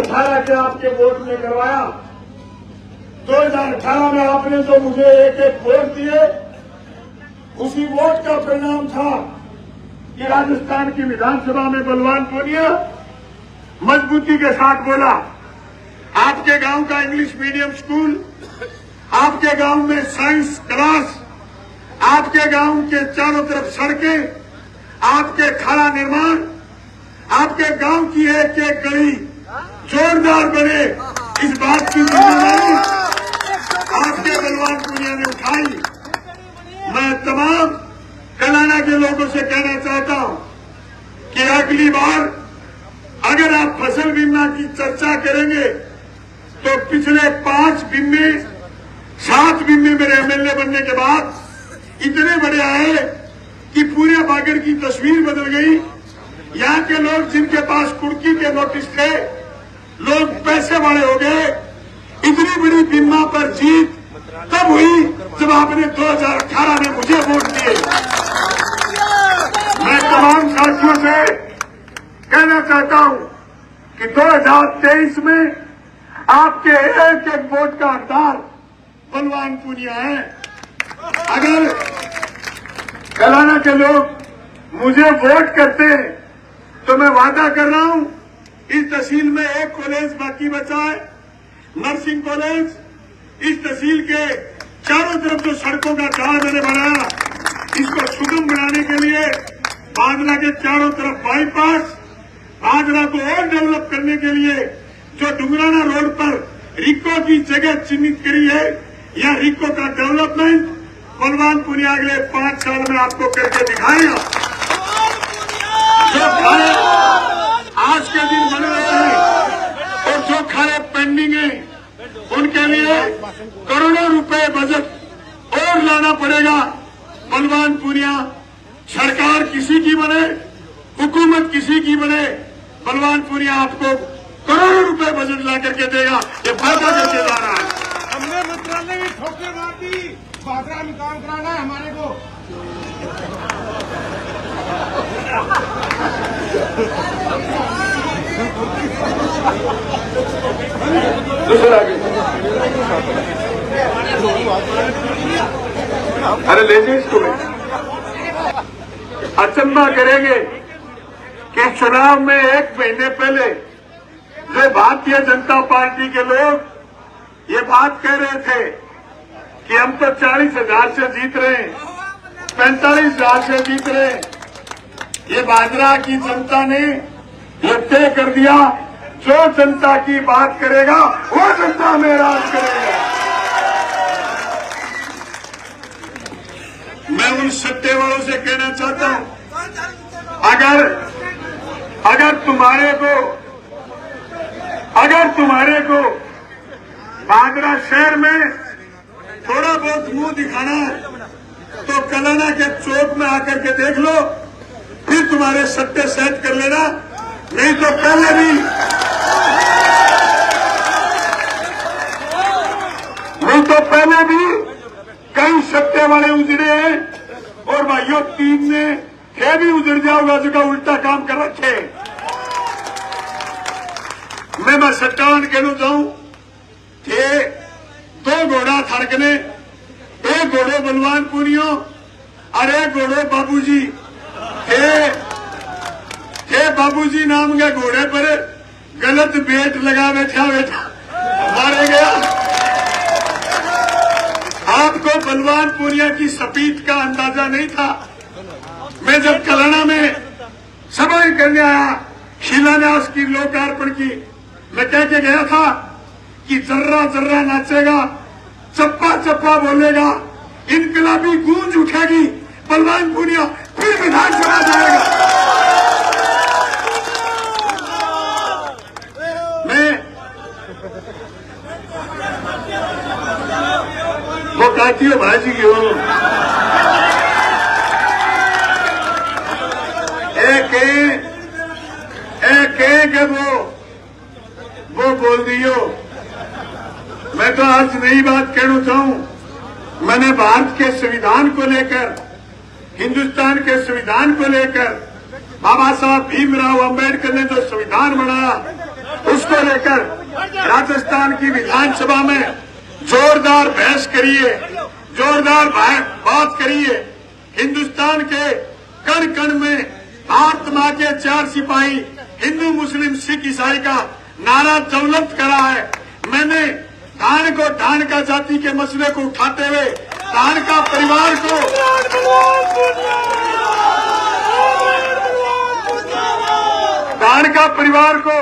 2018 के आपके वोट में करवाया। 2018 में आपने तो मुझे एक एक वोट दिए, उसी वोट का परिणाम था कि राजस्थान की विधानसभा में बलवान पूनिया मजबूती के साथ बोला, आपके गांव का इंग्लिश मीडियम स्कूल, आपके गांव में साइंस क्लास, आपके गांव के चारों तरफ सड़कें, आपके खाला निर्माण, आपके गांव की एक एक गली जोरदार बने, इस बात की जिम्मेदारी आपके बलवान पूनिया ने उठाई। मैं तमाम कलाना के लोगों से कहना चाहता हूं कि अगली बार अगर आप फसल बीमा की चर्चा करेंगे तो पिछले 5 बीमे 7 बीमे मेरे एमएलए बनने के बाद इतने बड़े आए कि पूरे बागड़ की तस्वीर बदल गई। यहाँ के लोग जिनके पास कुर्की के नोटिस थे, लोग पैसे वाले हो गए। इतनी बड़ी बीमा पर जीत तब हुई जब आपने 2018 में मुझे वोट दिए। मैं तमाम साथियों से कहना चाहता हूं कि 2023 में आपके एक एक वोट का हकदार बलवान पूनिया है। अगर कलाना के लोग मुझे वोट करते हैं तो मैं वादा कर रहा हूं, इस तहसील में एक कॉलेज बाकी बचा है, नर्सिंग कॉलेज। इस तहसील के चारों तरफ जो सड़कों का जाल मैंने बनाया, इसको सुगम बनाने के लिए बाजरा के चारों तरफ बाईपास, बाजरा को और डेवलप करने के लिए जो डुंगराना रोड पर रिको की जगह चिन्हित करी है, यह रिको का डेवलपमेंट बलवान पूनिया अगले 5 साल में आपको करके दिखाएगा। जो खाने आज के दिन बन रहे हैं और जो खाने पेंडिंग है, उनके लिए करोड़ों रुपए बजट और लाना पड़ेगा। बलवान पूनिया सरकार किसी की बने, हुकूमत किसी की बने, बलवान पूनिया आपको करोड़ों रुपए बजट ला करके देगा। ये वादा करके जा रहा है। हमने मंत्रालय में ठोकर मार दी, बाजरा में काम कराना है हमारे को। अरे ले जाइए इसको। अचंभा करेंगे कि चुनाव में 1 महीने पहले जो भारतीय जनता पार्टी के लोग ये बात कह रहे थे कि हम तो 40,000 से जीत रहे हैं, 45,000 से जीत रहे हैं, ये बाजरा की जनता ने ये तय कर दिया, जो जनता की बात करेगा वो जनता में राज करेगा। मैं उन सट्टे वालों से कहना चाहता हूं, अगर तुम्हारे को बाजरा शहर में थोड़ा बहुत मुंह दिखाना है तो कलाना के चौक में आकर के देख लो, फिर तुम्हारे सट्टे सेट कर लेना। नहीं तो पहले भी कई सट्टे वाले उजड़े हैं और भाइयों 3 ने थे भी उजड़ जाओगा जगह उल्टा काम कर रखे। मैं सट्टावन कहना चाहूं कि 2 घोड़ा थड़कने, 1 घोड़ो बलवान पूनियो और 1 घोड़ो बाबूजी थे बाबूजी नाम के घोड़े पर गलत बेट लगा बैठा मारे गया। आपको बलवान पूनिया की स्पीड का अंदाजा नहीं था। मैं जब कलाना में सभा करने आया, शिलान्यास की लोकार्पण की, मैं कह के गया था कि जर्रा जर्रा नाचेगा, चप्पा चप्पा बोलेगा, इनकलाबी गूंज उठेगी, बलवान पूनिया फिर विधानसभा जाएगा। मैं वो कहती हो भाजी की हो, एक वो बोल दियो। मैं तो आज नई बात कहना चाहूं। मैंने भारत के संविधान को लेकर, हिंदुस्तान के संविधान को लेकर, बाबा साहब भीमराव अंबेडकर ने जो संविधान बनाया उसको को लेकर राजस्थान की विधानसभा में जोरदार बहस करिए, जोरदार बात करिए। हिंदुस्तान के कण कण में भारत मां के 4 सिपाही हिंदू मुस्लिम सिख ईसाई का नारा ज्वलंत करा है। मैंने धान को धान का जाति के मसले को उठाते हुए धान का परिवार को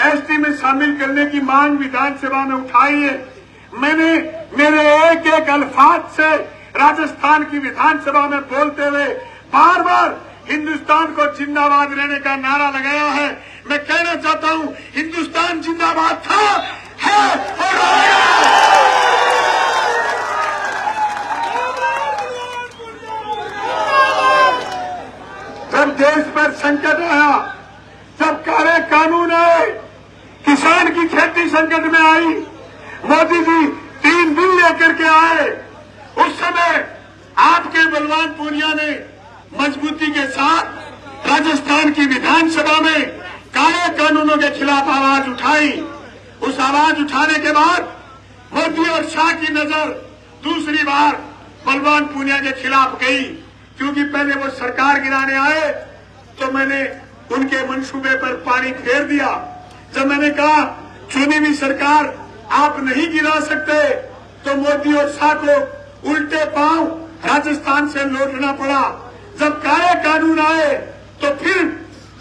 एसटी में शामिल करने की मांग विधानसभा में उठाई है। मैंने मेरे एक एक अल्फाज से राजस्थान की विधानसभा में बोलते हुए बार बार हिंदुस्तान को जिंदाबाद रहने का नारा लगाया है। मैं कहना चाहता हूं, हिंदुस्तान जिंदाबाद था, है और रहेगा। जब देश पर संकट आया, जब काले कानून आए, किसान की खेती संकट में आई, मोदी जी 3 बिल लेकर के आए। उस समय आपके बलवान पूनिया ने मजबूती के साथ राजस्थान की विधानसभा में काले कानूनों के खिलाफ आवाज उठाई। उस आवाज उठाने के बाद मोदी और शाह की नजर दूसरी बार बलवान पूनिया के खिलाफ गई, क्योंकि पहले वो सरकार गिराने आए तो मैंने उनके मंसूबे पर पानी फेर दिया। जब मैंने कहा चुनी हुई सरकार आप नहीं गिरा सकते, तो मोदी और शाह को उल्टे पांव राजस्थान से लौटना पड़ा। जब काले कानून आए तो फिर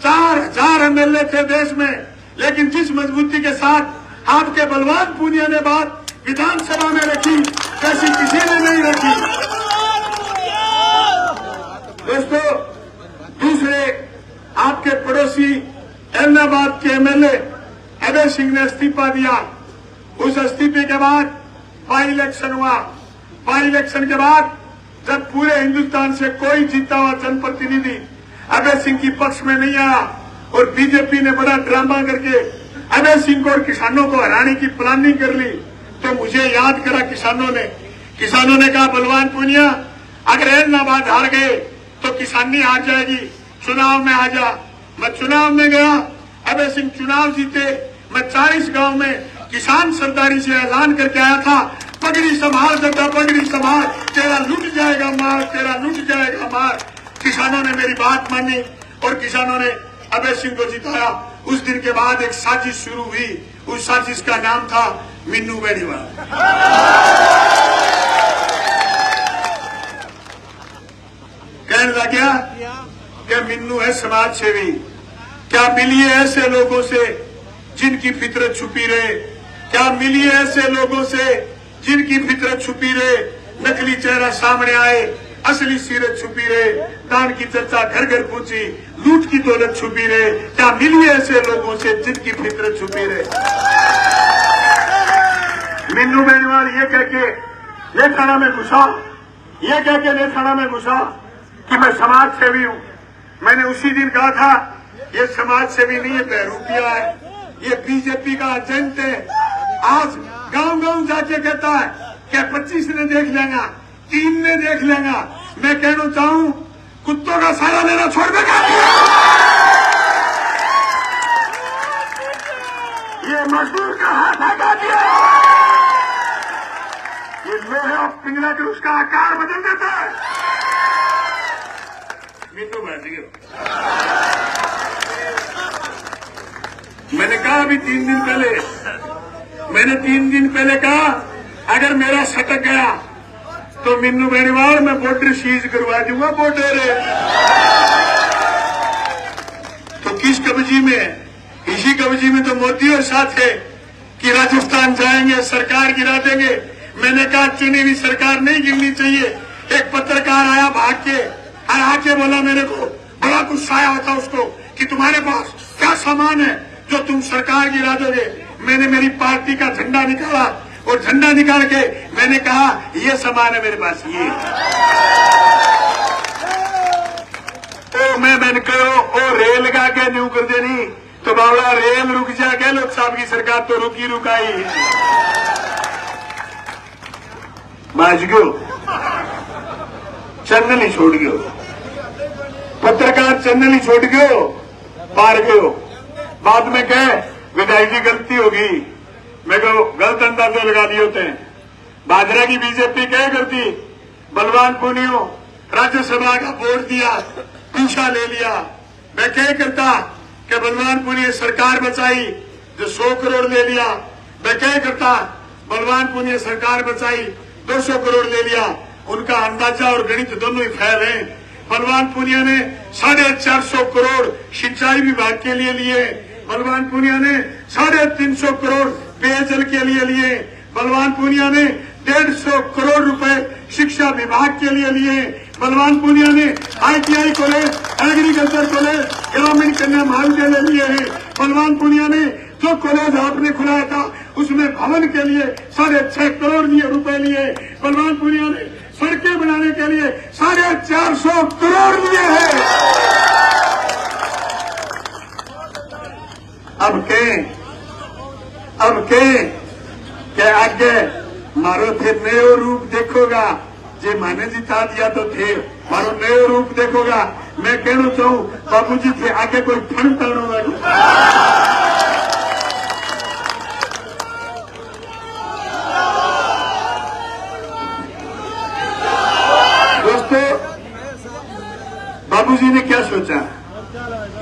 4000 एमएलए थे देश में, लेकिन जिस मजबूती के साथ आपके बलवान पूनिया ने बात विधानसभा में रखी, वैसी किसी ने नहीं रखी। दोस्तों, दूसरे आपके पड़ोसी एलनाबाद के एमएलए अभय सिंह ने इस्तीफा दिया। उस इस्तीफे के बाद बाई इलेक्शन हुआ। बाई इलेक्शन के बाद जब पूरे हिंदुस्तान से कोई जीता हुआ जनप्रतिनिधि अभय सिंह की पक्ष में नहीं आया और बीजेपी ने बड़ा ड्रामा करके अभय सिंह को और किसानों को हराने की प्लानिंग कर ली, तो मुझे याद करा किसानों ने कहा बलवान पूनिया अगर एलनाबाद हार गए तो किसानी हार जाएगी, चुनाव में आ जा। मैं चुनाव में गया, अभय सिंह चुनाव जीते। मैं 40 गांव में किसान सरदारी से ऐलान करके आया था, पगड़ी संभाल दद्दा पगड़ी संभाल, तेरा लुट जाएगा मार, तेरा लुट जाएगा मार। किसानों ने मेरी बात मानी और किसानों ने अभय सिंह को जिताया। उस दिन के बाद एक साजिश शुरू हुई, उस साजिश का नाम था मिन्नू बेनीवाल। कहने लगा क्या मिन्नू है समाज सेवी, क्या मिलिए ऐसे लोगों से जिनकी फितरत छुपी रहे, क्या मिलिए ऐसे लोगों से जिनकी फितरत छुपी रहे, नकली चेहरा सामने आए, असली सीरत छुपी रहे, दान की चर्चा घर घर पहुंची, लूट की दौलत छुपी रहे। क्या मिलिए ऐसे लोगों से जिनकी फितरत छुपी रहे। मिन्नू बेनीवाल ये कह के नेथाना में घुसा, ये कह के नेथाना में घुसा कि मैं समाज सेवी हूं। मैंने उसी दिन कहा था ये समाज सेवी नहीं है, बहरूपिया है, ये बीजेपी का एजेंट है। आज गांव गांव जाके कहता है कि 25 ने देख लेगा, 3 ने देख लेगा। मैं कहना चाहूं कुत्तों का सहारा लेना छोड़ देगा। ये मजदूर का हाथ हटा दिया, ये लोहे और पिंगला के उसका आकार बदल देता है। मिन्नू बैठ मैंने कहा अभी 3 दिन पहले, मैंने 3 दिन पहले कहा अगर मेरा सटक गया तो मिन्नू बेनीवाल मैं बॉर्डर सीज करवा दूंगा। बॉर्डर तो किस कब्जी में, इसी कब्जी में तो मोदी और साथ है कि राजस्थान जाएंगे, सरकार गिरा देंगे। मैंने कहा चुनी हुई सरकार नहीं गिरनी चाहिए। एक पत्रकार आया भाग के और आके बोला, मेरे को बड़ा गुस्सा आया होता उसको कि तुम्हारे पास क्या सामान है जो तुम सरकार गिरा दोगे। मैंने मेरी पार्टी का झंडा निकाला और झंडा निकाल के मैंने कहा ये सामान है मेरे पास, ये तो मैंने कहो ओ रेल लगा के न्यू कर देनी तो बावला रेल रुक जा, गहलोत साहब की सरकार तो रुकी रुकाई बाज गयो, चैनल ही छोड़ गयो, पत्रकार चैनल ही छोड़ गयो, पार गयो। बाद में कहे विधायी की गलती होगी, मेरे को गलत अंदाजे लगा दिए होते हैं। बाजरा की बीजेपी क्या करती, बलवान पुनियो राज्यसभा का वोट दिया, पीछा ले लिया। मैं क्या करता कि बलवान पुनिया सरकार बचाई, जो 100 करोड़ ले लिया। मैं क्या करता, बलवान पुनिया सरकार बचाई, 200 करोड़ ले लिया। उनका अंदाजा और गणित दोनों ही फेल हैं। बलवान पुनिया ने 450 करोड़ सिंचाई विभाग के लिए लिए, बलवान पुनिया ने 350 करोड़ पेयजल के लिए लिए, बलवान पुनिया ने 150 करोड़ रुपए शिक्षा विभाग के लिए लिए, बलवान पुनिया ने ITI कॉलेज, एग्रीकल्चर कॉलेज, ग्रामीण कन्या महाविद्यालय लिए हैं। बलवान पुनिया ने जो कॉलेज आपने खुलाया था उसमें भवन के लिए 6.5 करोड़ रुपए लिए। बलवान पुनिया ने सड़कें बनाने के लिए 450 करोड़ लिए हैं। अब के आगे मारो थे नयो रूप देखोगा, जे माने जिता दिया तो थे मारो नयो रूप देखोगा। मैं कहना चाहूं बाबूजी थे आगे कोई फंड ताड़ोगा। दोस्तों, बाबूजी ने क्या सोचा,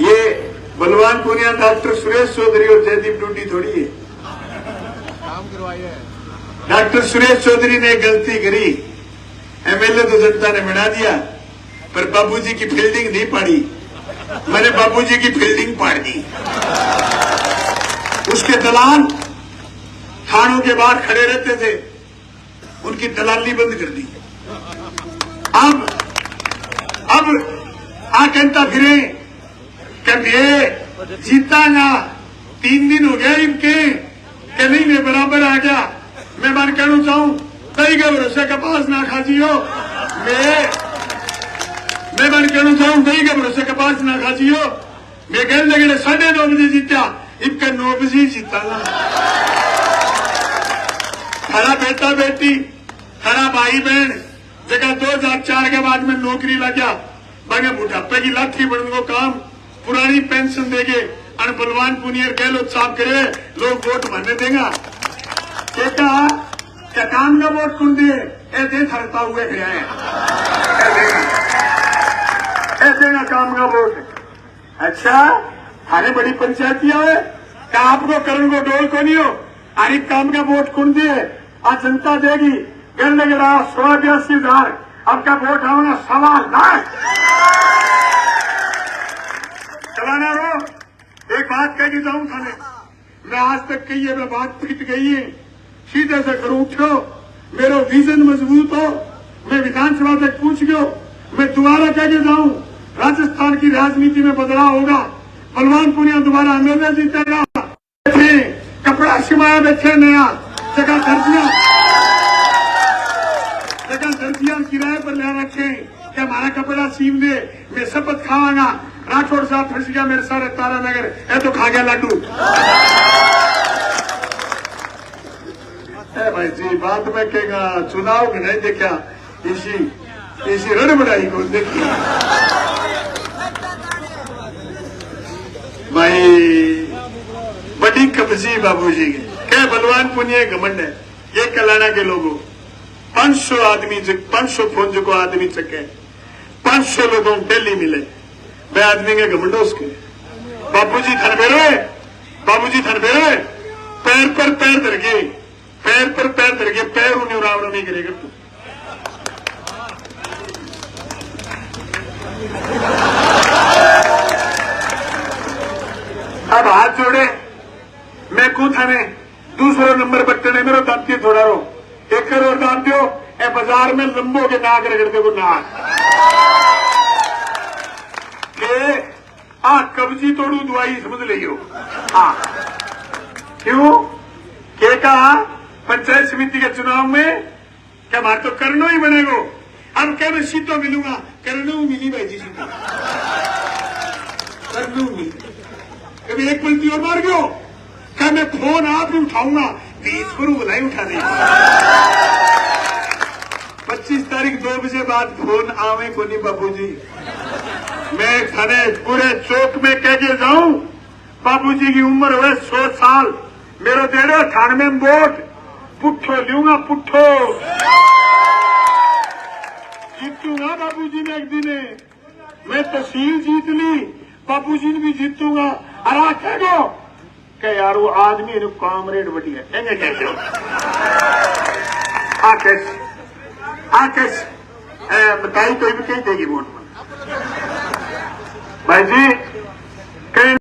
ये बलवान पुनिया डॉक्टर सुरेश चौधरी और जयदीप टूटी थोड़ी है। डॉक्टर सुरेश चौधरी ने गलती करी, MLA तो जनता ने बना दिया, पर बाबूजी की फील्डिंग नहीं पाड़ी। मैंने बाबूजी की फील्डिंग पाड़ दी। उसके दलाल थानों के बाहर खड़े रहते थे, उनकी दलाली बंद कर दी। अब आ कहता फिरे कि मैं जीतागा, 3 दिन हो गया इनके कि नहीं मैं बराबर आ गया। मैं मान कहना चाहूं कई के भरोसे कपास ना खाजियो, मैं मान कहना चाहूं कई के भरोसे कपास ना खाजियो। मैं कहने लगे 9:30 बजे जीता, इनका 9 बजे जीता। हरा बेटा बेटी, हरा भाई बहन जगह 2004 के बाद में नौकरी लगा, बने बुढ़ापे की लाठी बन को काम, पुरानी पेंशन देंगे, और बलवान पुनियर गहलोत साहब करे लोग वोट भरने देगा। क्या काम का वोट कौन दिए, ऐसे थरता हुए गया है, ऐसे ना काम का वोट। अच्छा, थाने बड़ी पंचायतियां है, क्या आपको करण को डोल को नहीं हो, हर एक काम का वोट कौन दिए, आज जनता देगी। कहने लगे 182,000, आपका वोट होगा 1.25 लाख। चलाना रो, एक बात कह के जाऊं थाने, मैं आज तक कही है, मैं बात फिट गई है, सीधे से करो उठो, मेरा विजन मजबूत हो, मैं विधानसभा तक पूछ गयो, मैं दोबारा कह के जाऊं राजस्थान की राजनीति में बदलाव होगा, बलवान पुनिया दोबारा MLA जीतेगा। कपड़ा सिमाया बैठे नया, जगह दर्जियां किराए पर ले रखे कि हमारा कपड़ा सीम दे, मैं शपथ खावांगा राठौड़ साहब फंस गया मेरे सारे तारानगर, ये तो खा गया लड्डू। भाई जी बात में कहेगा चुनाव में नहीं देखा, इसी रड़बड़ाई को देखी। भाई बड़ी कब्जी बाबूजी की क्या बलवान पुनिया घमंड है। ये कलाना के लोगों 500 फोन को आदमी चके, 500 लोगों को डेली मिले, मैं आदमी के घमंडो उसके। बाबूजी थन बेरे पैर पर पैर धर गए, पैर उन्हें उड़ावड़ा नहीं करेगा तू। अब हाथ जोड़े, मैं कू थाने दूसरा नंबर बट्टने मेरो दांती थोड़ा रो, 1 करोड़ दान दो, ए बाजार में लंबो के नाक रगड़ते को नाक के आ कब्जी तोड़ू दवाई समझ लियो। हाँ क्यों के कहा पंचायत समिति के चुनाव में क्या मार तो करनो ही बनेगो। अब क्या मैं सीटों मिलूंगा, करनो मिली भाई जी सीटों, करनो मिली। कभी एक पलटी और मार गयो, क्या मैं फोन आप ही उठाऊंगा, 20 करोड़ बुलाई उठा दे। 25 तारीख 2 बजे बाद फोन आवे को नहीं बाबूजी। मैं थाने पूरे चौक में कह के जाऊं बाबू जी की उम्र हुए 100 साल, मेरो दे रहे 98 में वोट, पुट्ठो लूंगा पुट्ठो, जीतूंगा बाबू जी ने एक दिन, मैं तहसील जीत ली, बाबू जी ने भी जीतूंगा। और आखेगो के यार वो आदमी कामरेड बढ़िया कहेंगे कैसे आकेश बताई तो भी कही देगी वोट में भाई जी।